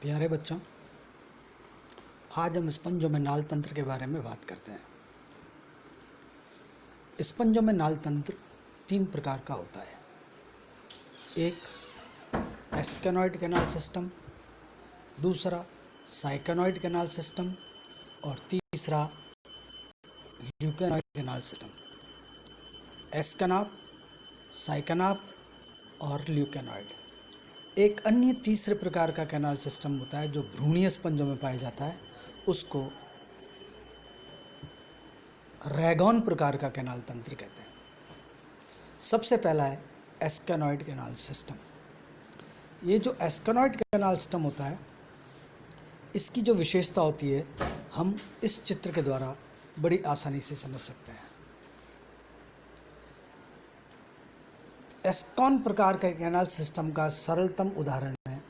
प्यारे बच्चों, आज हम स्पंजों में नाल तंत्र के बारे में बात करते हैं। स्पंजों में नाल तंत्र 3 प्रकार का होता है। एक एस्केनॉइड कैनाल सिस्टम, दूसरा साइकेनॉइड कैनाल सिस्टम और तीसरा ल्यूकेनॉइड कैनाल सिस्टम। एस्केनाप, साइकेनाप और ल्यूकेनॉइड। एक अन्य तीसरे प्रकार का कैनाल सिस्टम होता है जो भ्रूणीय स्पंजों में पाया जाता है, उसको रैगॉन प्रकार का कैनाल तंत्र कहते हैं। सबसे पहला है एस्केनॉइड कैनाल सिस्टम। ये जो एस्केनॉइड कैनाल सिस्टम होता है, इसकी जो विशेषता होती है हम इस चित्र के द्वारा बड़ी आसानी से समझ सकते हैं। एस्कॉन प्रकार के कैनाल सिस्टम का सरलतम उदाहरण है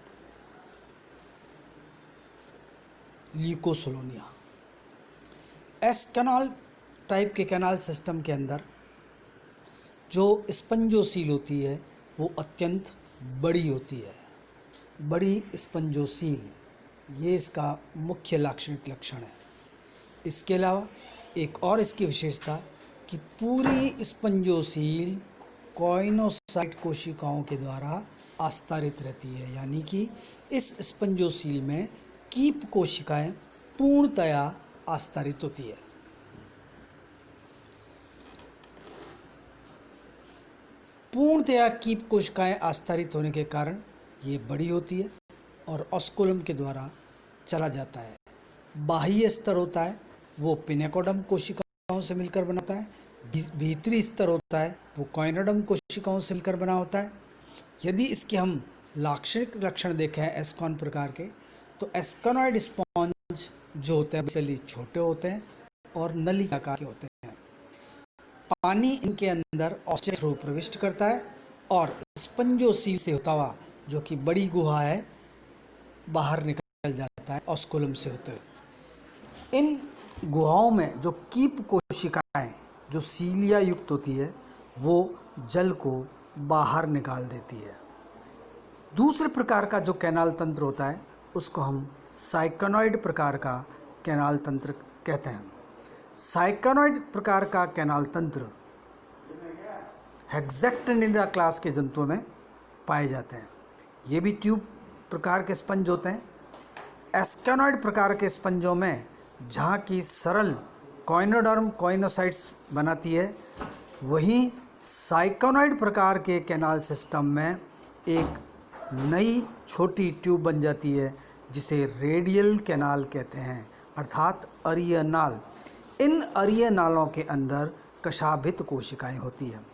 ल्यूकोसोलोनिया। एस्केनॉल टाइप के कैनाल सिस्टम के अंदर जो स्पंजोसील होती है वो अत्यंत बड़ी होती है। बड़ी स्पंजोसील, ये इसका मुख्य लाक्षणिक लक्षण है। इसके अलावा एक और इसकी विशेषता कि पूरी स्पंजोसील कॉइनोसाइट कोशिकाओं के द्वारा आस्तारित रहती है, यानी कि इस स्पंजोसील में कीप कोशिकाएं पूर्णतया आस्तारित होती है। पूर्णतया कीप कोशिकाएं आस्तारित होने के कारण ये बड़ी होती है और ऑस्कुलम के द्वारा चला जाता है। बाह्य स्तर होता है वो पिनेकोडम कोशिकाओं से मिलकर बनाता है। भीतरी स्तर होता है वो कॉइनोडम कोशिकाओं से मिलकर बना होता है। यदि इसके हम लाक्षणिक लक्षण देखें एस्कॉन प्रकार के, तो एस्केनॉइड स्पॉन्ज जो होते हैं बेसिकली छोटे होते हैं और नली आकार के होते हैं। पानी इनके अंदर ऑस्टिक थ्रू प्रविष्ट करता है और स्पंजोसील से होता हुआ, जो कि बड़ी गुहा है, बाहर निकल जाता है ऑस्कुलम से होते हुए। इन गुहाओं में जो कीप कोशिकाएं जो सीलिया युक्त होती है वो जल को बाहर निकाल देती है। दूसरे प्रकार का जो कैनाल तंत्र होता है उसको हम साइकेनॉइड प्रकार का कैनाल तंत्र कहते हैं। साइकेनॉइड प्रकार का कैनाल तंत्र हेक्सेक्टिनिडा क्लास के जंतुओं में पाए जाते हैं। ये भी ट्यूब प्रकार के स्पंज होते हैं। एस्केनॉइड प्रकार के स्पंजों में जहाँ की सरल कॉइनोडर्म कॉइनोसाइट्स बनाती है, वहीं साइकेनॉइड प्रकार के कैनाल सिस्टम में एक नई छोटी ट्यूब बन जाती है जिसे रेडियल कैनाल कहते हैं, अर्थात अरीय नाल। इन अरीय नालों के अंदर कशाभित कोशिकाएं होती हैं।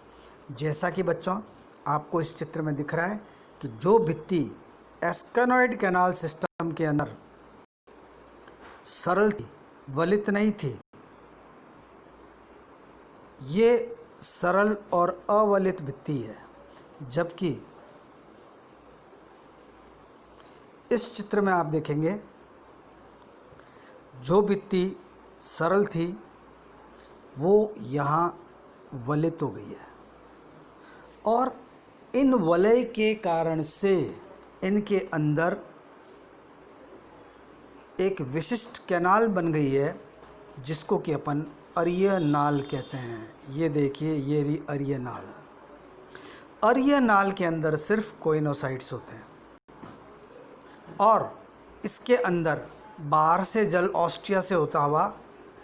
जैसा कि बच्चों आपको इस चित्र में दिख रहा है कि जो भित्ति एस्केनॉइड कैनाल सिस्टम के अंदर सरल थी, वलित नहीं थी, ये सरल और अवलित भित्ति है। जबकि इस चित्र में आप देखेंगे जो भित्ति सरल थी वो यहाँ वलित हो गई है और इन वलय के कारण से इनके अंदर एक विशिष्ट कैनाल बन गई है जिसको कि अपन अरीय नाल कहते हैं। ये देखिए, ये रही अरीय नाल। अरीय नाल के अंदर सिर्फ कोइनोसाइट्स होते हैं और इसके अंदर बाहर से जल ऑस्टिया से होता हुआ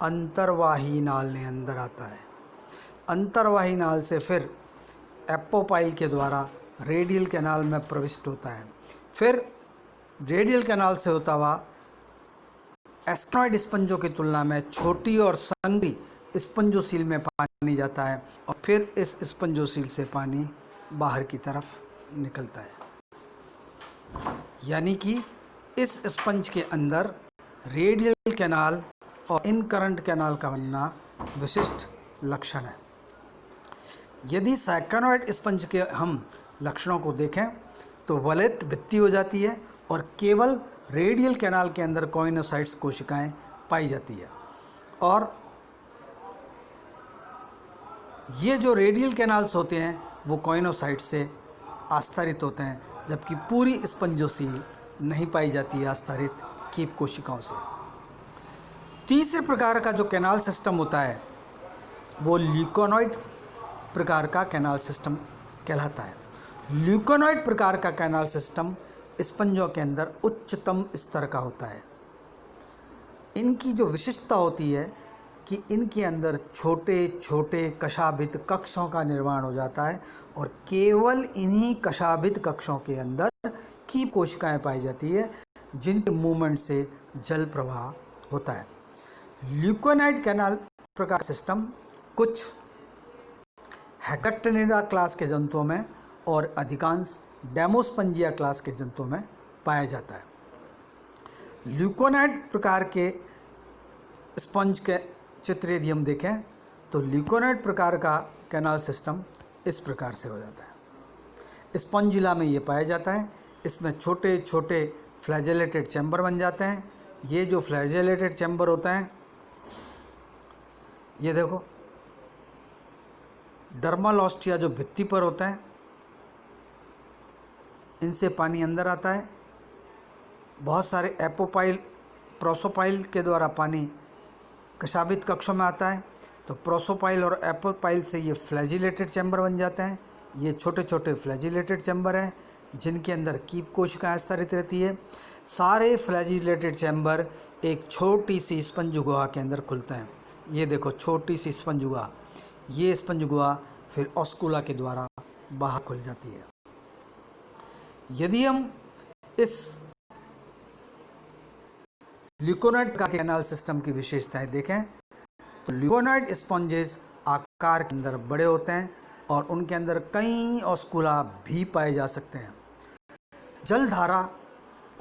अंतर्वाही नाल ने अंदर आता है। अंतर्वाही नाल से फिर एपोपाइल के द्वारा रेडियल कैनाल में प्रविष्ट होता है। फिर रेडियल कैनाल से होता हुआ एस्केनॉइड स्पंजों की तुलना में छोटी और संघी स्पंजोसील में पानी जाता है और फिर इस स्पंजोसील से पानी बाहर की तरफ निकलता है। यानी कि इस स्पंज के अंदर रेडियल कैनाल और इनकरंट कैनाल का बनना विशिष्ट लक्षण है। यदि साइकेनॉइड स्पंज के हम लक्षणों को देखें तो वलित भित्ति हो जाती है और केवल रेडियल कैनाल के अंदर कॉइनोसाइट्स कोशिकाएं पाई जाती है। और ये जो रेडियल कैनाल्स होते हैं वो कॉइनोसाइट से आस्तरित होते हैं, जबकि पूरी स्पंजोसील नहीं पाई जाती है आस्तरित कीप कोशिकाओं से। तीसरे प्रकार का जो कैनाल सिस्टम होता है वो ल्यूकोनॉइड प्रकार का कैनाल सिस्टम कहलाता है। ल्यूकोनॉइड प्रकार का कैनाल सिस्टम स्पंजों के अंदर उच्चतम स्तर का होता है। इनकी जो विशिष्टता होती है कि इनके अंदर छोटे छोटे कशाभित कक्षों का निर्माण हो जाता है और केवल इन्हीं कशाभित कक्षों के अंदर कीप कोशिकाएं पाई जाती है जिनके मूवमेंट से जल प्रवाह होता है। ल्यूकोनाइड कैनाल प्रकार सिस्टम कुछ हेक्टेक्टिनिडा क्लास के जंतुओं में और अधिकांश डेमोस्पंजिया क्लास के जंतुओं में पाया जाता है। ल्यूकोनाइड प्रकार के स्पंज के चित्र यदि हम देखें तो ल्यूकोनाइड प्रकार का कैनाल सिस्टम इस प्रकार से हो जाता है। स्पंजिला में ये पाया जाता है। इसमें छोटे छोटे फ्लैजेलेटेड चैम्बर बन जाते हैं। ये जो फ्लैजेलेटेड चैम्बर होते हैं, ये देखो डर्मल ऑस्टिया जो भित्ति पर होता है, इनसे पानी अंदर आता है। बहुत सारे एपोपाइल प्रोसोपाइल के द्वारा पानी कशाभित कक्षों में आता है। तो प्रोसोपाइल और एपोपाइल से ये फ्लैजिलेटेड चैम्बर बन जाते हैं। ये छोटे छोटे फ्लैजिलेटेड चैम्बर हैं जिनके अंदर कीप कोशिकाएं स्तरित रहती है। सारे फ्लैजिलेटेड चैम्बर एक छोटी सी स्पंज गुहा के अंदर खुलते हैं। ये देखो छोटी सी स्पंज गुहा, ये स्पंज गुहा फिर ऑस्कुला के द्वारा बाहर खुल जाती है। यदि हम इस ल्यूकोनाइड का कैनाल सिस्टम की विशेषताएं देखें तो ल्यूकोनाइड स्पंजेस आकार के अंदर बड़े होते हैं और उनके अंदर कई ऑस्कुला भी पाए जा सकते हैं। जलधारा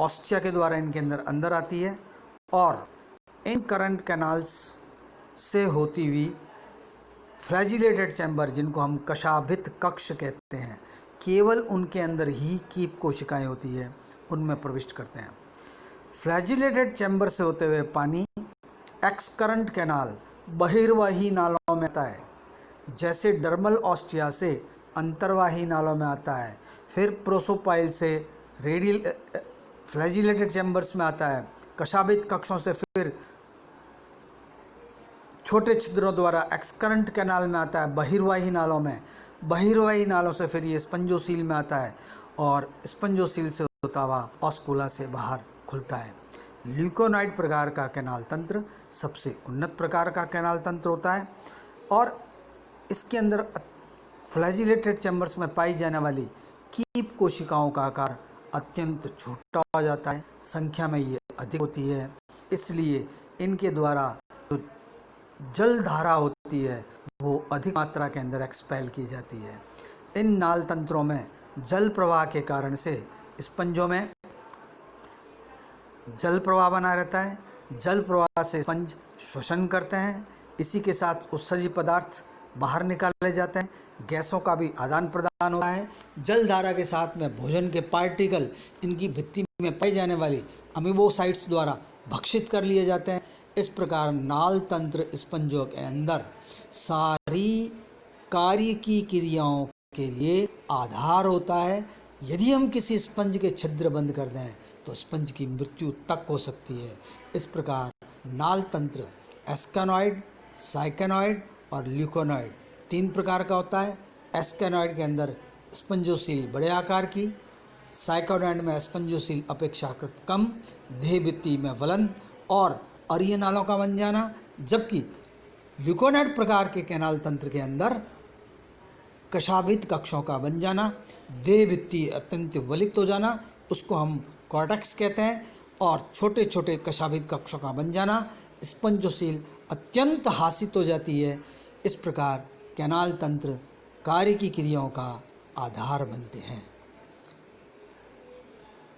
ऑस्टिया के द्वारा इनके अंदर आती है और इन करंट कैनाल्स से होती हुई फ्लैजिलेटेड चैम्बर, जिनको हम कशाभित कक्ष कहते हैं, केवल उनके अंदर ही कीप कोशिकाएं होती है, उनमें प्रविष्ट करते हैं। फ्लैजिलेटेड चैम्बर से होते हुए पानी एक्सकरंट कैनाल बहिर्वाही नालों में आता है, जैसे डर्मल ऑस्टिया से अंतर्वाही नालों में आता है। फिर प्रोसोपाइल से रेडियल फ्लैजिलेटेड चैम्बर्स में आता है। कशाभित कक्षों से फिर छोटे छिद्रों द्वारा एक्सकरंट कैनाल में आता है बहिर्वाही नालों में। बहिर्वाही नालों से फिर ये स्पंजोसील में आता है और स्पंजोसील से होता हुआ ऑस्कुला से बाहर खुलता है। ल्यूकोनाइड प्रकार का कैनाल तंत्र सबसे उन्नत प्रकार का कैनाल तंत्र होता है और इसके अंदर फ्लैजिलेटेड चैम्बर्स में पाई जाने वाली कीप कोशिकाओं का आकार अत्यंत छोटा हो जाता है। संख्या में ये अधिक होती है, इसलिए इनके द्वारा जो जल धारा होती है वो अधिक मात्रा के अंदर एक्सपेल की जाती है। इन नाल तंत्रों में जल प्रवाह के कारण से स्पंजों में जल प्रवाह बना रहता है। जल प्रवाह से स्पंज श्वसन करते हैं। इसी के साथ उत्सर्जी पदार्थ बाहर निकाले जाते हैं। गैसों का भी आदान प्रदान होता है। जल धारा के साथ में भोजन के पार्टिकल इनकी भित्ति में पाई जाने वाली अमीबोसाइट्स द्वारा भक्षित कर लिए जाते हैं। इस प्रकार नाल तंत्र स्पंजों के अंदर सारी कार्य की क्रियाओं के लिए आधार होता है। यदि हम किसी स्पंज के छिद्र बंद कर दें तो स्पंज की मृत्यु तक हो सकती है। इस प्रकार नाल तंत्र एस्केनॉइड, साइकेनॉइड और ल्यूकोनॉइड 3 प्रकार का होता है। एस्केनॉइड के अंदर स्पंजोसील बड़े आकार की, साइकोनॉइड में स्पंजोसील अपेक्षाकृत कम, देह भित्ति में वलन और अरीय नालों का बन जाना, जबकि ल्यूकोनॉइड प्रकार के कैनाल तंत्र के अंदर कशाभित कक्षों का बन जाना, देह भित्ति अत्यंत वलित हो जाना, उसको हम कॉर्टेक्स कहते हैं, और छोटे छोटे कशाभित कक्षों का बन जाना, स्पंजोसील अत्यंत हासित हो जाती है। इस प्रकार कैनाल तंत्र कार्य की क्रियाओं का आधार बनते हैं।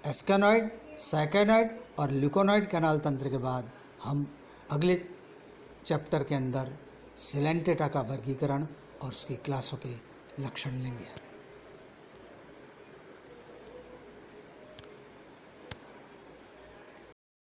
एस्केनॉइड, साइकेनॉइड और ल्यूकोनॉइड कैनाल तंत्र के बाद हम अगले चैप्टर के अंदर सिलेंटेटा का वर्गीकरण और उसकी क्लासों के लक्षण लेंगे।